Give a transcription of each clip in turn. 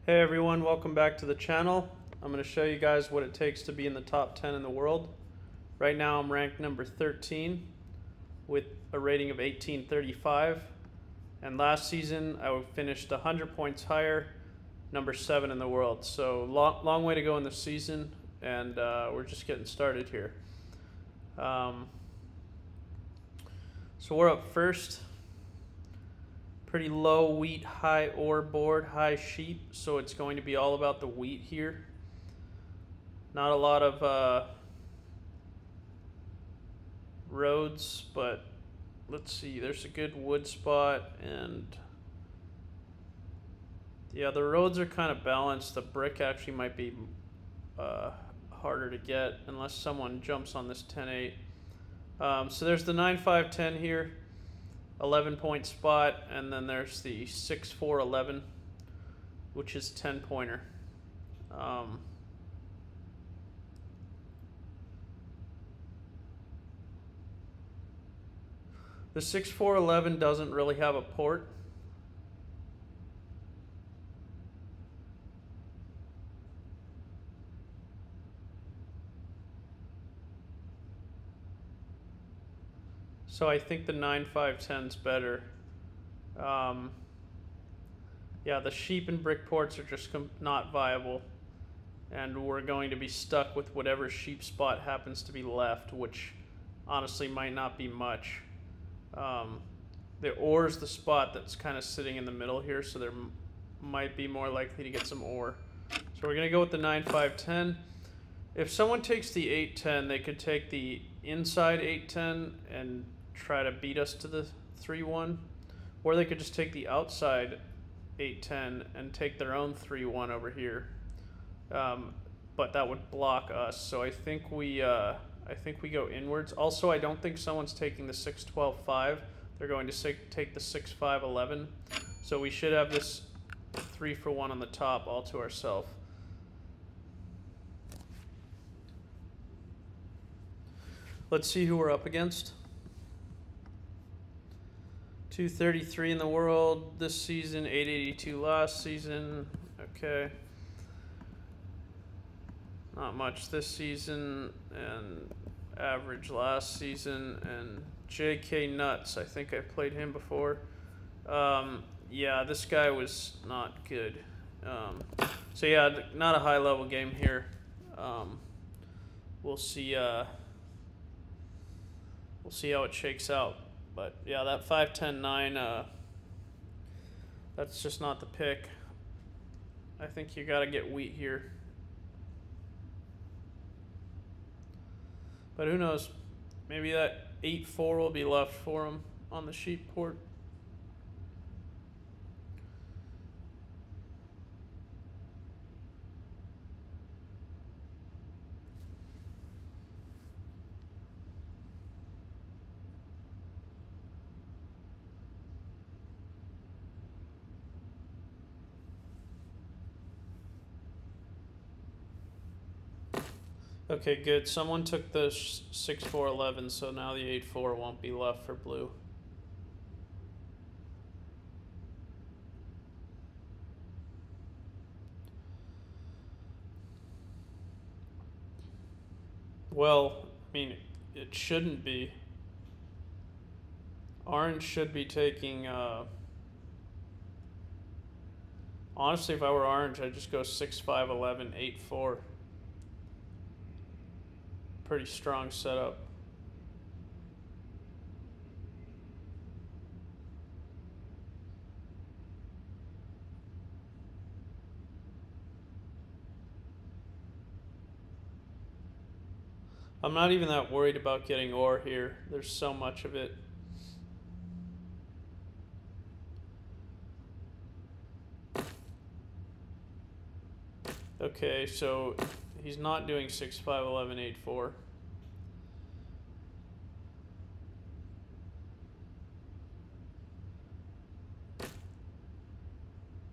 Hey everyone, welcome back to the channel. I'm going to show you guys what it takes to be in the top 10 in the world. Right now I'm ranked number 13 with a rating of 1835. And last season I finished 100 points higher, number 7 in the world. So long way to go in the season, and we're just getting started here. So we're up first. Pretty low wheat, high ore board, high sheep, so it's going to be all about the wheat here. Not a lot of roads, but let's see, there's a good wood spot, and yeah, the roads are kind of balanced. The brick actually might be harder to get unless someone jumps on this 10-8. So there's the 9-5-10 here. 11-point spot, and then there's the 6-4-11, which is 10-pointer. The 6-4-11 doesn't really have a port. So I think the 9-5-10's better. Yeah, the sheep and brick ports are just not viable. And we're going to be stuck with whatever sheep spot happens to be left, which honestly might not be much. The ore is the spot that's kind of sitting in the middle here, so there might be more likely to get some ore. So we're going to go with the 9-5-10. If someone takes the 8-10, they could take the inside 8-10 and try to beat us to the 3-1, or they could just take the outside 8-10 and take their own 3-1 over here, but that would block us. So I think we go inwards. Also, I don't think someone's taking the 6-12-5. They're going to take the 6-5-11, so we should have this 3-for-1 on the top all to ourselves. Let's see who we're up against. 233 in the world this season, 882 last season. Okay. Not much this season, and average last season. And JK Nuts, I think I played him before. Yeah, this guy was not good. So yeah, not a high level game here. We'll see. We'll see how it shakes out. But yeah, that 5-10-9, that's just not the pick. I think you gotta get wheat here. But who knows? Maybe that 8-4 will be left for him on the sheep port. Okay, good. Someone took the 6-4-11, so now the 8-4 won't be left for blue. Well, I mean, it shouldn't be. Orange should be taking, honestly, if I were orange, I'd just go 6-5-11, 8-4. Pretty strong setup. I'm not even that worried about getting ore here. There's so much of it. Okay, so he's not doing 6-5-11, 8-4.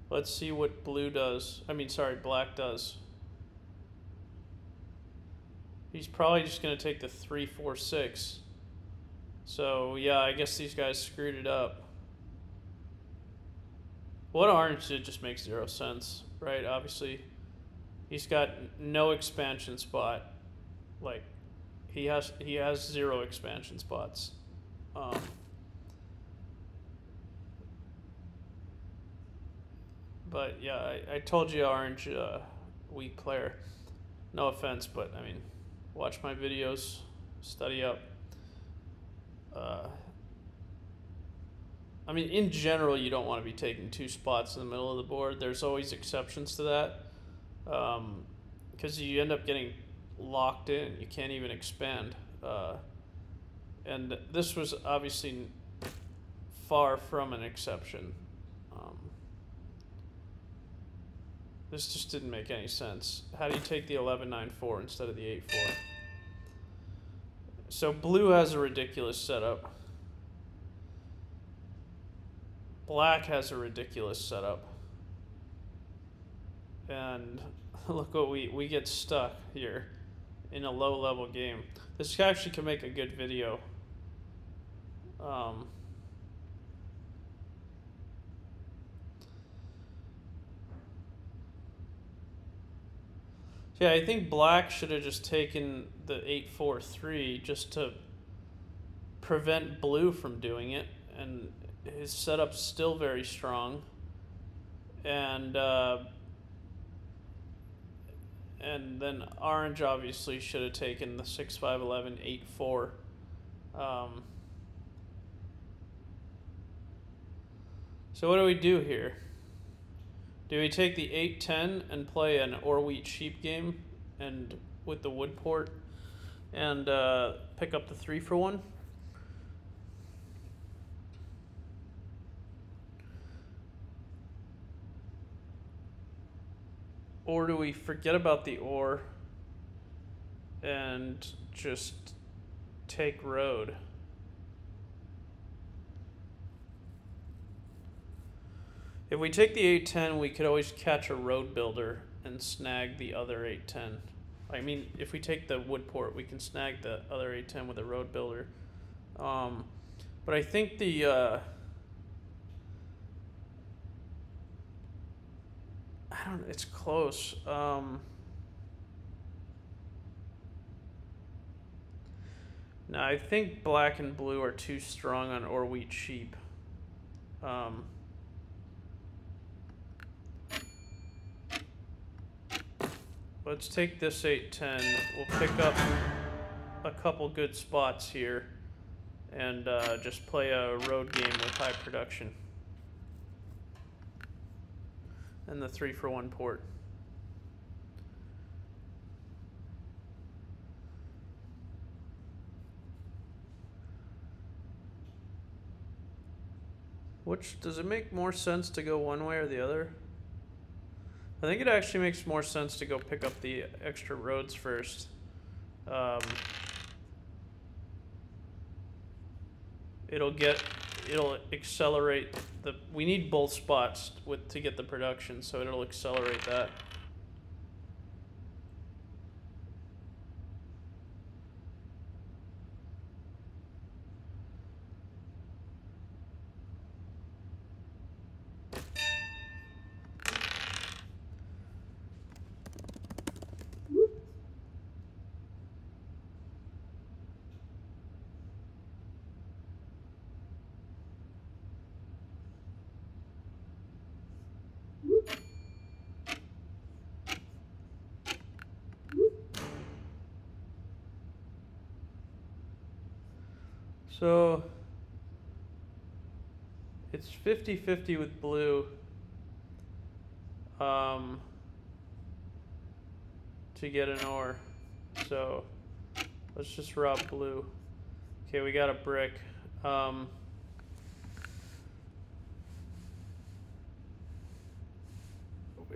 Let's see what blue does. I mean, sorry, black does. He's probably just going to take the 3-4-6. So, yeah, I guess these guys screwed it up. What orange did just makes 0 sense, right? Obviously, he's got no expansion spot. Like, he has 0 expansion spots. But yeah, I told you orange weak player. No offense, but I mean, watch my videos, study up. I mean, in general, you don't want to be taking 2 spots in the middle of the board. There's always exceptions to that, because you end up getting locked in. You can't even expand. And this was obviously far from an exception. This just didn't make any sense. How do you take the 11-9-4 instead of the 8-4? So blue has a ridiculous setup. Black has a ridiculous setup. And look what we get stuck here in a low level game. This actually can make a good video. Yeah, I think black should have just taken the 8-4-3 just to prevent blue from doing it, and his setup's still very strong. And then orange obviously should have taken the 6-5-11 8-4. So what do we do here? Do we take the 8-10 and play an or wheat sheep game and with the wood port and pick up the 3-for-1? Or do we forget about the or and just take road? If we take the 8-10, we could always catch a road builder and snag the other 8-10. I mean, if we take the wood port, we can snag the other 8-10 with a road builder. But I think the I don't know, it's close. No, I think black and blue are too strong on or wheat sheep. Let's take this 8-10. We'll pick up a couple good spots here and just play a road game with high production. And the 3-for-1 port. Which, does it make more sense to go one way or the other? I think it actually makes more sense to go pick up the extra roads first. It'll accelerate we need both spots to get the production, so it'll accelerate that. So it's 50-50 with blue to get an ore. So let's just rob blue. Okay, we got a brick.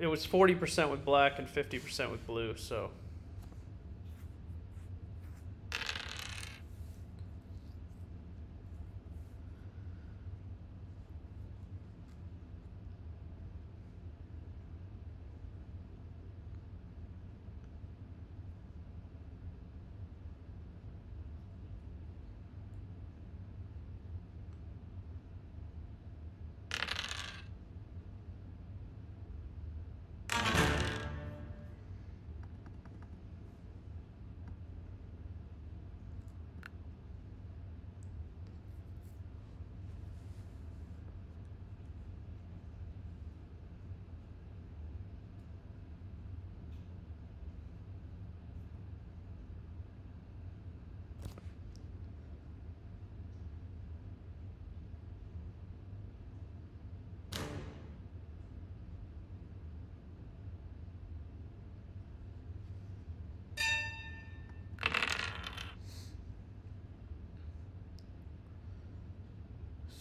It was 40% with black and 50% with blue, so.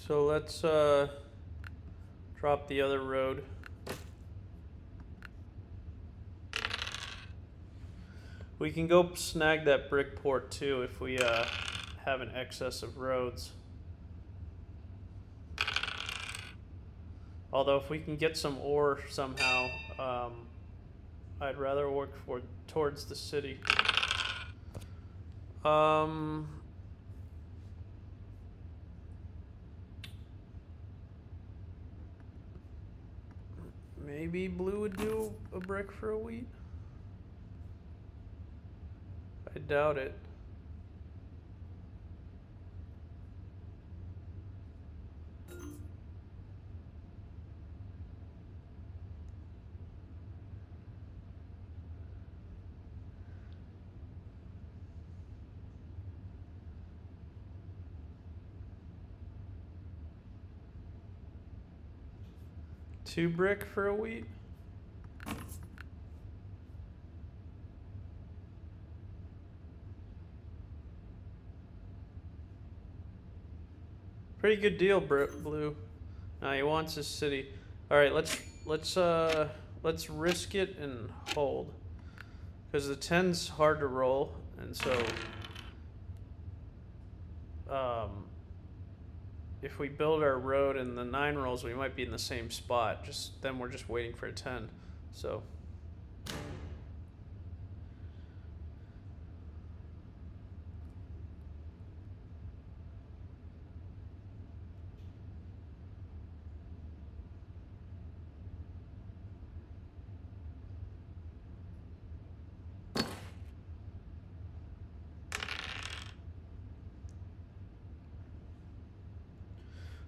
So let's drop the other road. We can go snag that brick port too if we have an excess of roads. Although if we can get some ore somehow, I'd rather work towards the city. Maybe blue would do a brick for a wheat. I doubt it. Two brick for a wheat? Pretty good deal, blue. Nah, he wants his city. All right, let's risk it and hold, because the 10's hard to roll, and so if we build our road and the 9 rolls, we might be in the same spot. Then we're just waiting for a 10. So.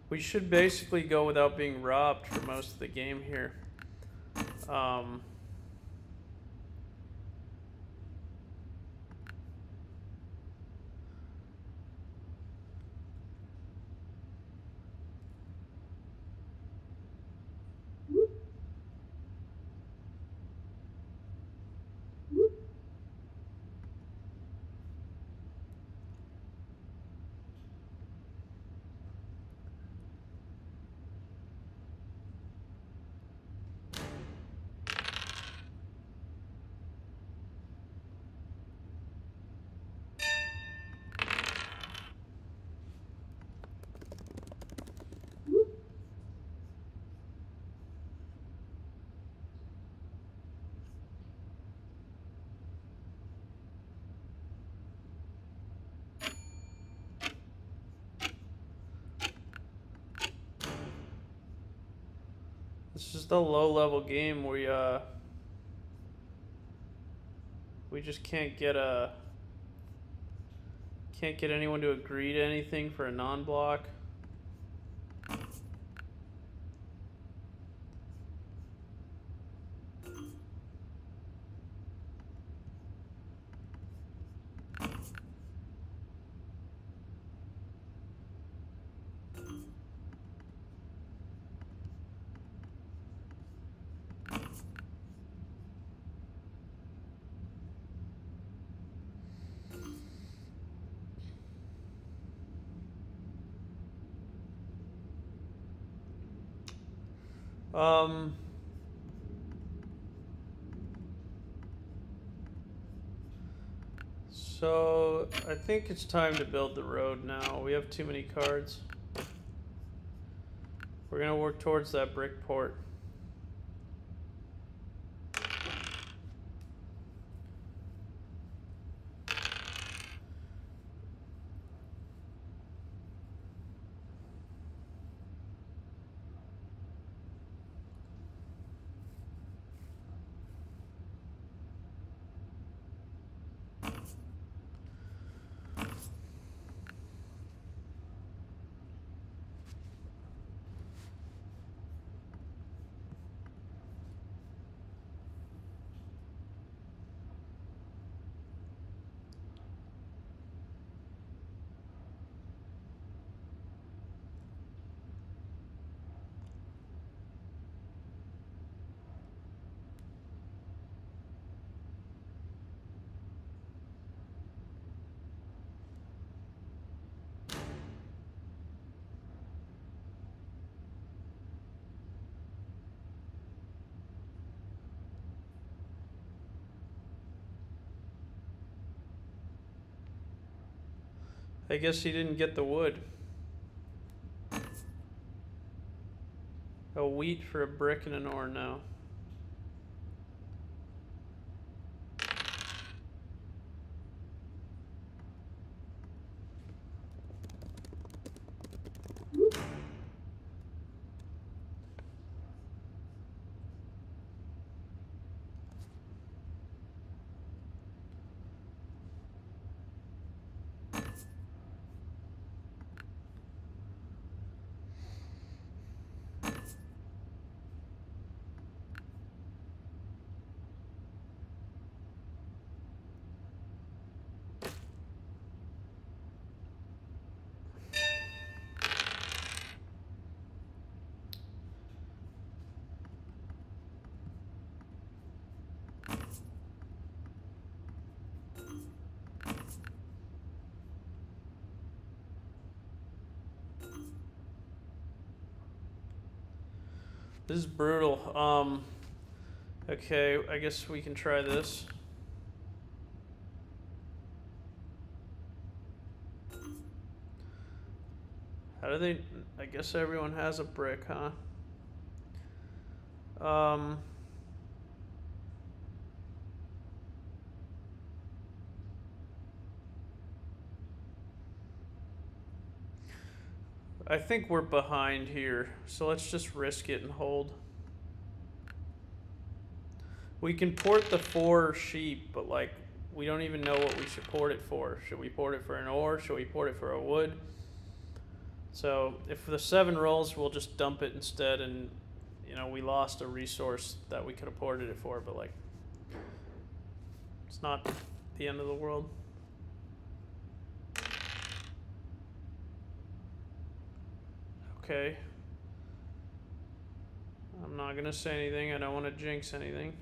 We should basically go without being robbed for most of the game here. This is the low-level game. We just can't get anyone to agree to anything for a non-block. So I think it's time to build the road now. We have too many cards. We're gonna work towards that brick port. I guess he didn't get the wood. A wheat for a brick and an ore now. This is brutal. Okay, I guess we can try this. How do they... I guess everyone has a brick, huh? I think we're behind here, so let's just risk it and hold. We can port the 4 sheep, but like, we don't even know what we should port it for. Should we port it for an ore? Should we port it for a wood? So if the 7 rolls, we'll just dump it instead, and you know, we lost a resource that we could have ported it for, but like, it's not the end of the world. Okay. I'm not gonna say anything. I don't want to jinx anything.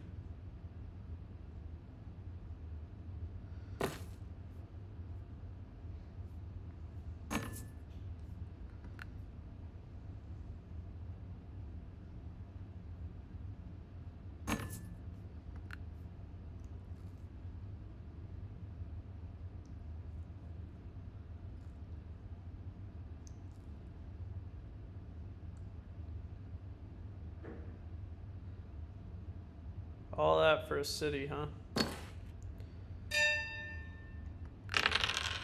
All that for a city, huh?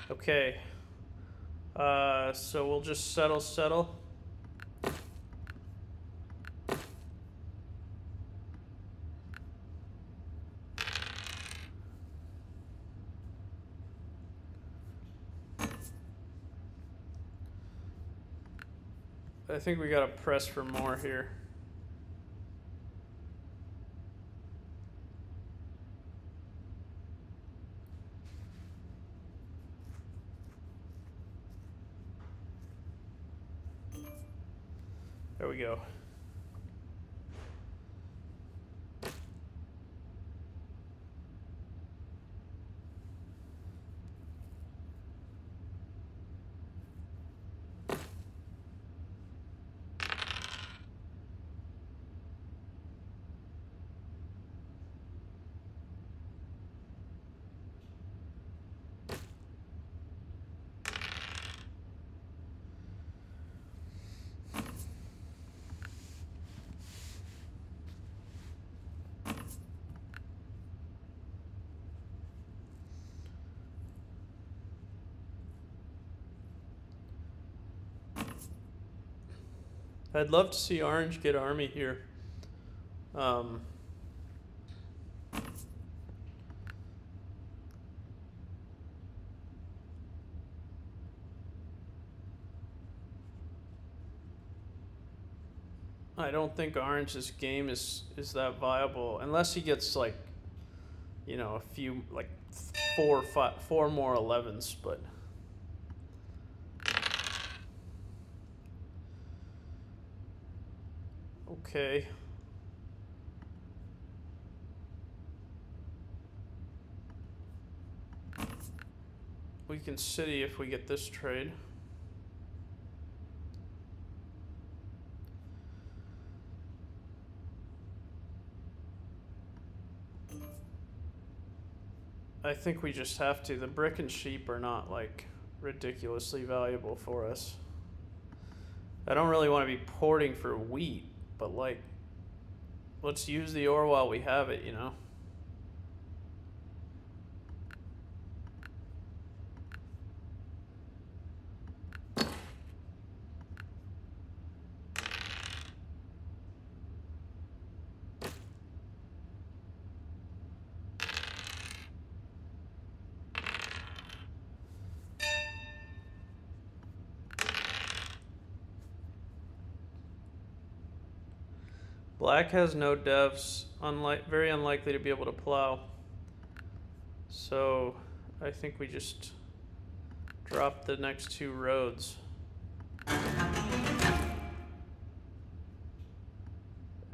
Okay. So we'll just settle. I think we gotta press for more here. There we go. I'd love to see Orange get army here. I don't think Orange's game is that viable unless he gets like, you know, a few like 4 more 11s, but okay. We can city if we get this trade. I think we just have to. The brick and sheep are not like ridiculously valuable for us. I don't really want to be porting for wheat, but like, let's use the ore while we have it, you know? Black has no devs, very unlikely to be able to plow. So I think we just drop the next 2 roads.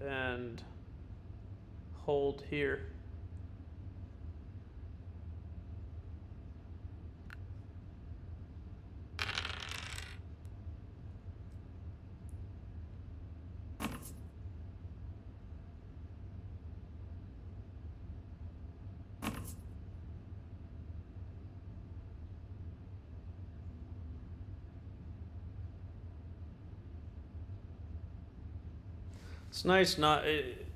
And hold here. It's nice not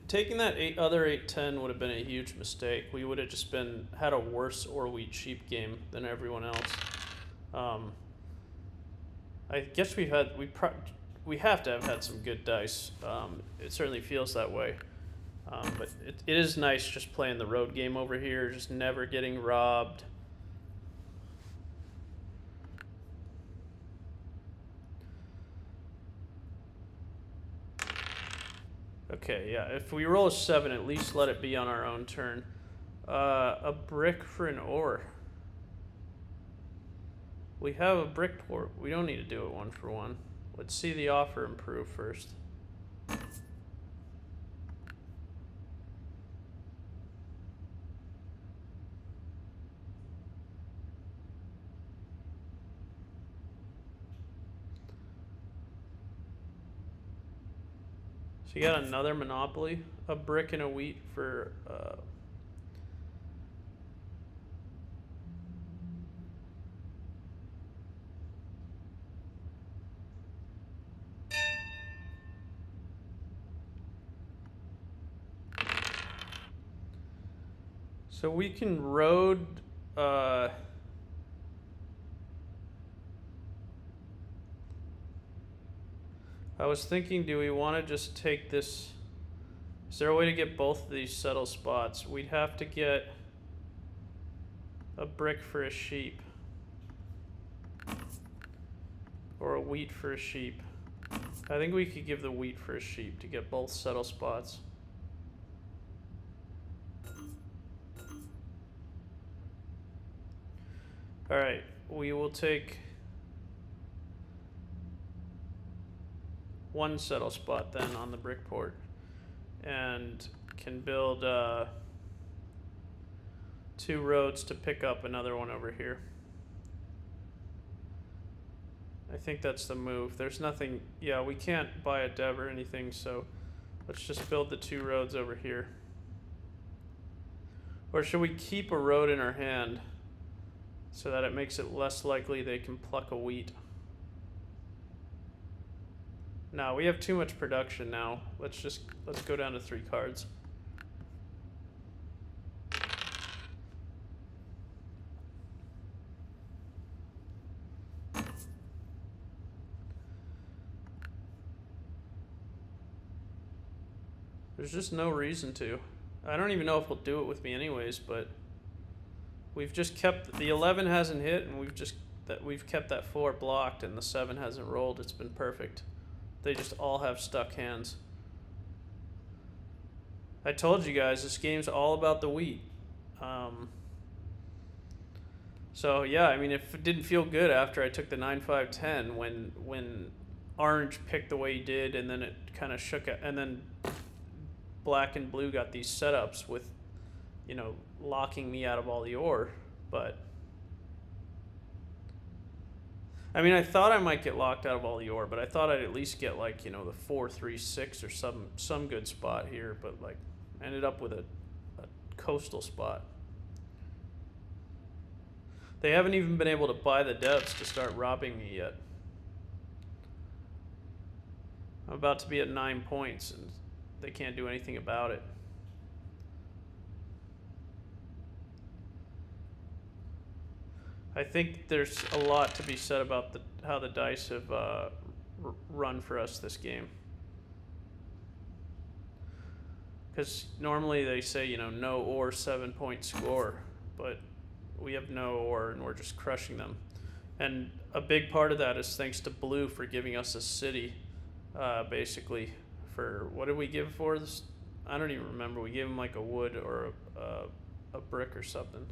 taking that other 810 would have been a huge mistake. We would have just had a worse ore wheat sheep game than everyone else. I guess we have to have had some good dice. It certainly feels that way. But it is nice just playing the road game over here, just never getting robbed. Okay, yeah, if we roll a 7, at least let it be on our own turn. A brick for an ore. We have a brick port. We don't need to do it 1 for 1. Let's see the offer improve first. So you got another monopoly, a brick and a wheat for so we can road I was thinking, do we want to just take this? Is there a way to get both of these settle spots? We'd have to get a brick for a sheep. Or a wheat for a sheep. I think we could give the wheat for a sheep to get both settle spots. Alright, we will take 1 settle spot then on the brick port, and can build 2 roads to pick up another one over here. I think that's the move. There's nothing, yeah, we can't buy a dev or anything, so let's just build the 2 roads over here. Or should we keep a road in our hand so that it makes it less likely they can pluck a wheat? No, we have too much production now. Let's go down to 3 cards. There's just no reason to. I don't even know if he'll do it with me anyways, but we've just kept the 11 hasn't hit, and we've kept that 4 blocked, and the 7 hasn't rolled. It's been perfect. They just all have stuck hands. I told you guys, this game's all about the wheat. So yeah, I mean, it didn't feel good after I took the 9-5-10 when orange picked the way he did, and then it kind of shook it, and then black and blue got these setups with, you know, locking me out of all the ore, but I mean, I thought I might get locked out of all the ore, but I thought I'd at least get, like, you know, the 4-3-6 or some good spot here, but like ended up with a coastal spot. They haven't even been able to buy the devs to start robbing me yet. I'm about to be at 9 points, and they can't do anything about it. I think there's a lot to be said about how the dice have run for us this game. Because normally they say, you know, no or 7-point score, but we have no or and we're just crushing them. And a big part of that is thanks to Blue for giving us a city, basically. For what did we give for this? I don't even remember. We gave him like a wood or a brick or something.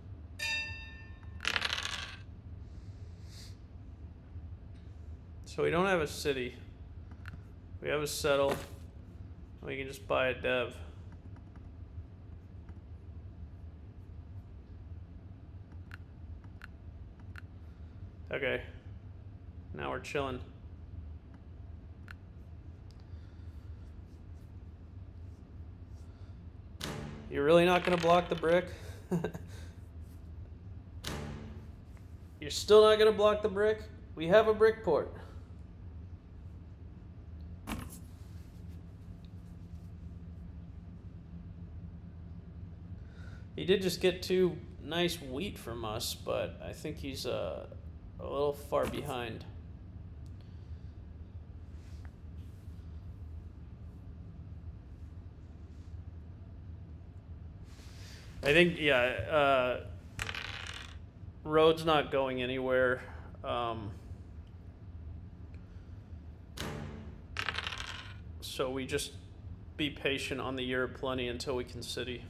So we don't have a city. We have a settle. We can just buy a dev. Okay. Now we're chilling. You're really not going to block the brick? You're still not going to block the brick? We have a brick port. He did just get 2 nice wheat from us, but I think he's a little far behind. I think, yeah, road's not going anywhere. So we just be patient on the year of plenty until we can city.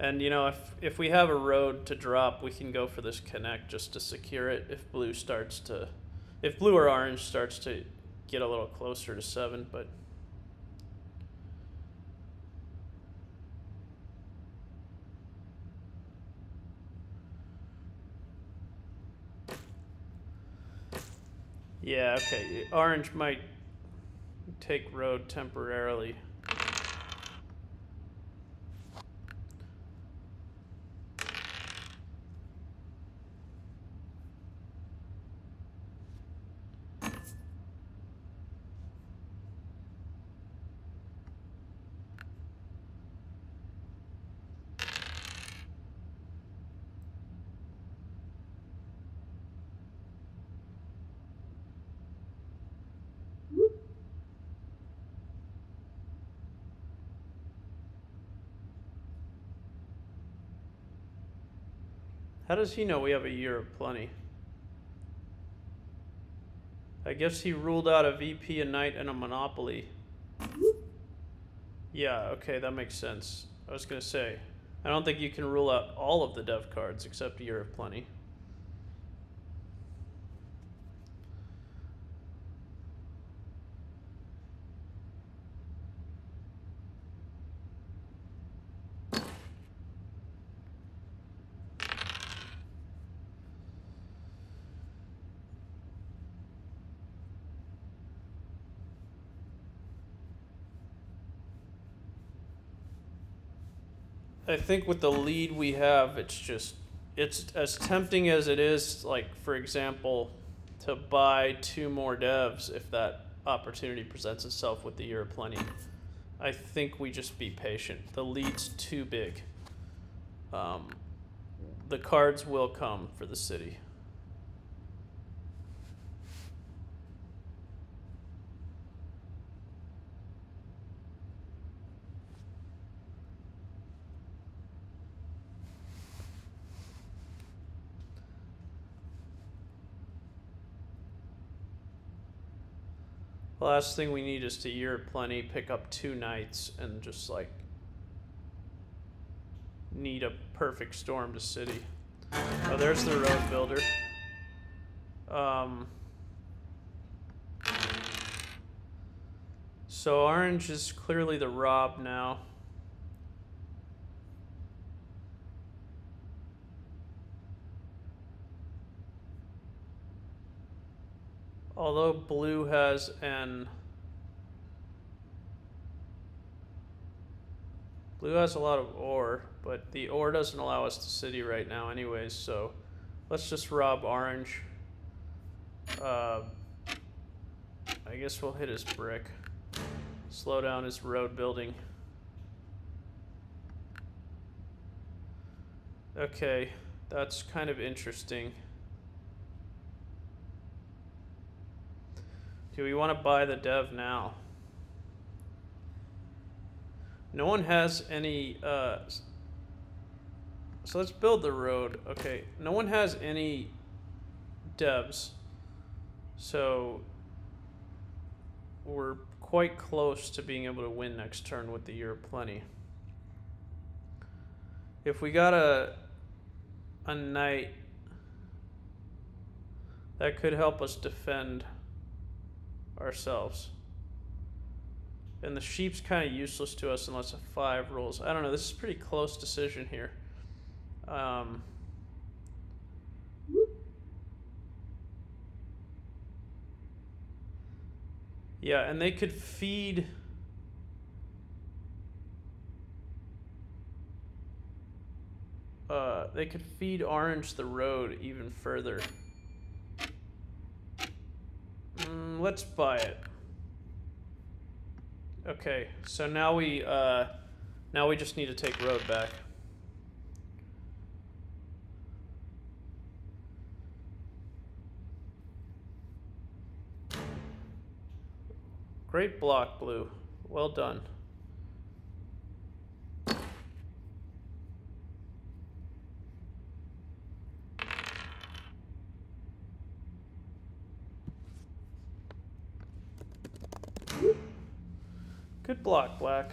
And, you know, if we have a road to drop, we can go for this connect just to secure it if blue starts to... If blue or orange starts to get a little closer to 7, but... Yeah, okay. Orange might take road temporarily. How does he know we have a year of plenty? I guess he ruled out a VP, a knight, and a monopoly. Yeah, okay, that makes sense. I was gonna say, I don't think you can rule out all of the dev cards except a year of plenty. I think with the lead we have, it's as tempting as it is, like, for example, to buy 2 more devs if that opportunity presents itself with the year of plenty. I think we just be patient. The lead's too big. The cards will come for the city. The last thing we need is to year of plenty, pick up 2 knights, and just like need a perfect storm to city. Oh, there's the road builder. So orange is clearly the rob now. Although blue has Blue has a lot of ore, but the ore doesn't allow us to city right now anyways, so let's just rob orange. I guess we'll hit his brick. Slow down his road building. Okay, that's kind of interesting. Do we want to buy the dev now? No one has any, so let's build the road. Okay, no one has any devs. So we're quite close to being able to win next turn with the Year of Plenty. If we got a knight, that could help us defend ourselves. And the sheep's kind of useless to us unless a 5 rolls. I don't know, this is a pretty close decision here. Yeah, and they could feed... they could feed orange the road even further. Let's buy it. Okay, so now we just need to take road back. Great block, blue. Well done. Good block, black.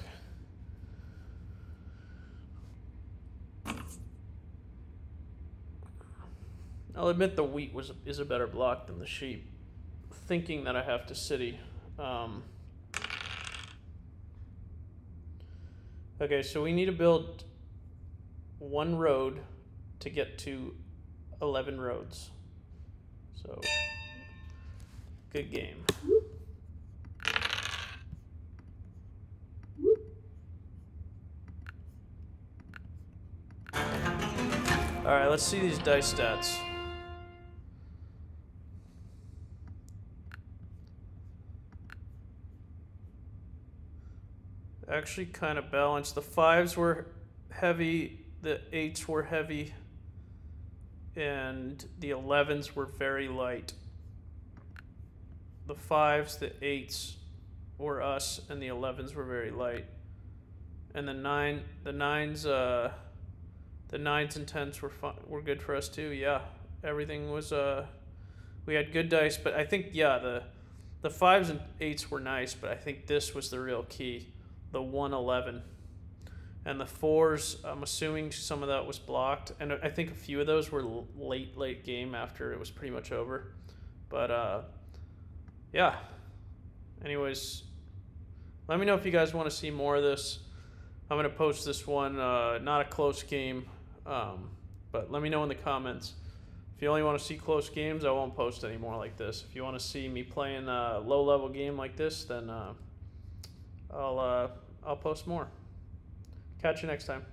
I'll admit the wheat is a better block than the sheep. Thinking that I have to city. Okay, so we need to build 1 road to get to 11 roads. So, good game. Alright, let's see these dice stats. Actually kind of balanced. The 5s were heavy, the 8s were heavy, and the 11s were very light. The 5s, the 8s were us, and the 11s were very light. And the 9s and 10s were good for us too. Yeah, everything was we had good dice, but I think the 5s and 8s were nice, but I think this was the real key. The 111 and the 4s, I'm assuming some of that was blocked, and I think a few of those were late game after it was pretty much over. But yeah, anyways, let me know if you guys want to see more of this. I'm gonna post this one, not a close game, but let me know in the comments. If you only want to see close games, I won't post any more like this. If you want to see me playing a low-level game like this, then I'll post more. Catch you next time.